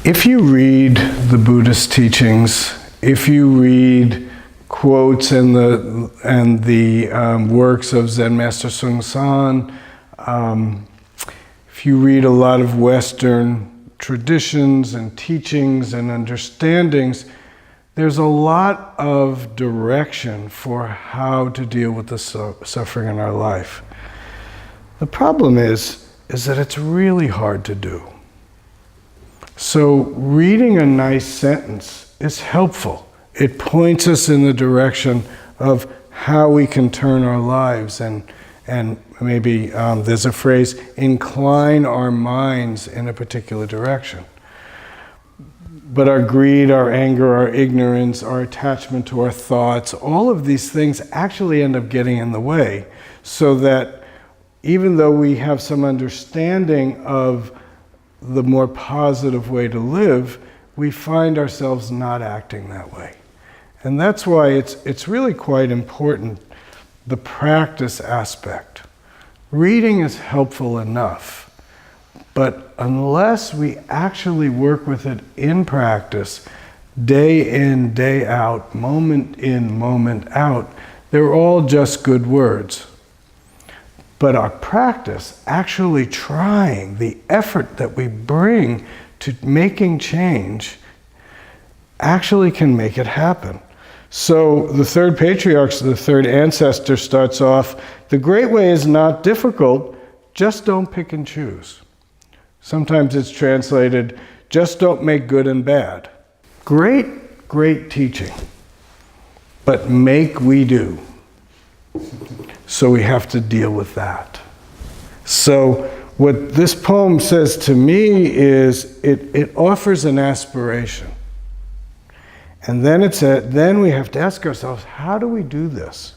If you read the Buddhist teachings, if you read quotes in the works of Zen Master Bon Soeng, if you read a lot of Western traditions and teachings and understandings, there's a lot of direction for how to deal with the suffering in our life. The problem is that it's really hard to do. So reading a nice sentence is helpful. It points us in the direction of how we can turn our lives and maybe there's a phrase, incline our minds in a particular direction. But our greed, our anger, our ignorance, our attachment to our thoughts, all of these things actually end up getting in the way, so that even though we have some understanding of the more positive way to live, we find ourselves not acting that way. And that's why it's really quite important, the practice aspect. Reading is helpful enough, but unless we actually work with it in practice, day in, day out, moment in, moment out, they're all just good words. But our practice, actually trying, the effort that we bring to making change, actually can make it happen. So the third patriarch, the third ancestor, starts off, the great way is not difficult, just don't pick and choose. Sometimes it's translated, just don't make good and bad. Great, great teaching, but make we do. So we have to deal with that. So what this poem says to me is it offers an aspiration. And then then we have to ask ourselves, how do we do this?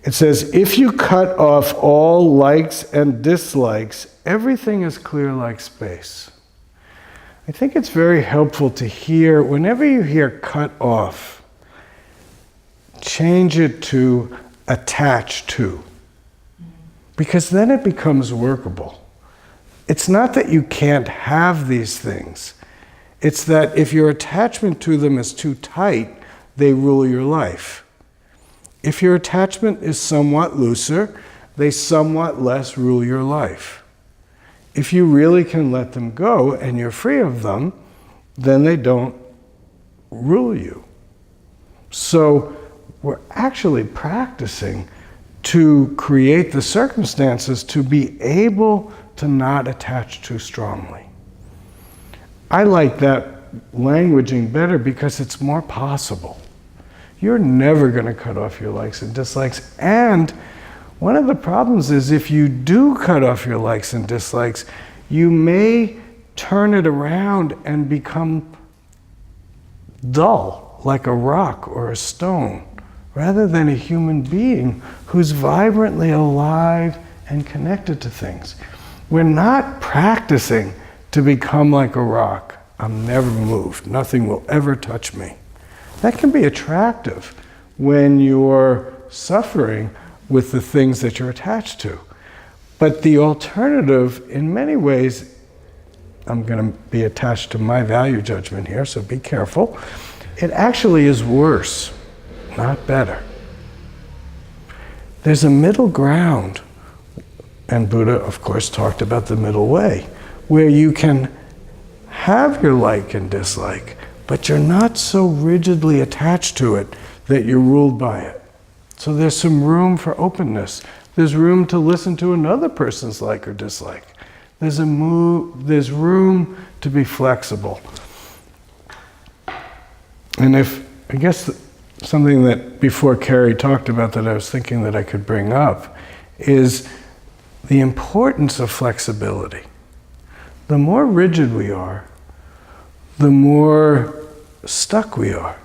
It says, if you cut off all likes and dislikes, everything is clear like space. I think it's very helpful to hear, whenever you hear cut off, change it to attach to, because then it becomes workable. It's not that you can't have these things. It's that if your attachment to them is too tight, they rule your life. If your attachment is somewhat looser, they somewhat less rule your life. If you really can let them go and you're free of them, then they don't rule you. So we're actually practicing to create the circumstances to be able to not attach too strongly. I like that languaging better because it's more possible. You're never going to cut off your likes and dislikes. And one of the problems is if you do cut off your likes and dislikes, you may turn it around and become dull, like a rock or a stone, rather than a human being who's vibrantly alive and connected to things. We're not practicing to become like a rock. I'm never moved. Nothing will ever touch me. That can be attractive when you're suffering with the things that you're attached to. But the alternative, in many ways, I'm going to be attached to my value judgment here, so be careful. It actually is worse, not better. There's a middle ground, and Buddha, of course, talked about the middle way, where you can have your like and dislike, but you're not so rigidly attached to it that you're ruled by it. So there's some room for openness. There's room to listen to another person's like or dislike. There's room to be flexible. And I guess something that before Carrie talked about that I was thinking that I could bring up is the importance of flexibility. The more rigid we are, the more stuck we are,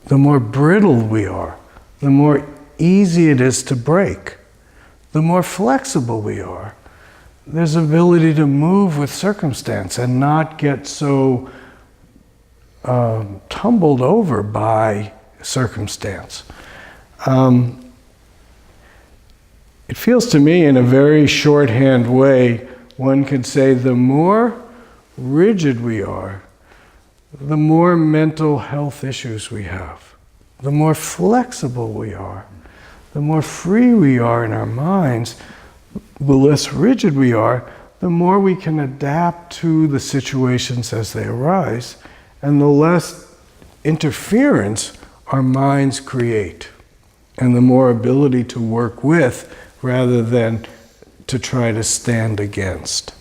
the more brittle we are, the more easy it is to break. The more flexible we are, there's ability to move with circumstance and not get so tumbled over by circumstance. It feels to me in a very shorthand way, one could say the more rigid we are, the more mental health issues we have. The more flexible we are, the more free we are in our minds, the less rigid we are, the more we can adapt to the situations as they arise, and the less interference our minds create, and the more ability to work with rather than to try to stand against.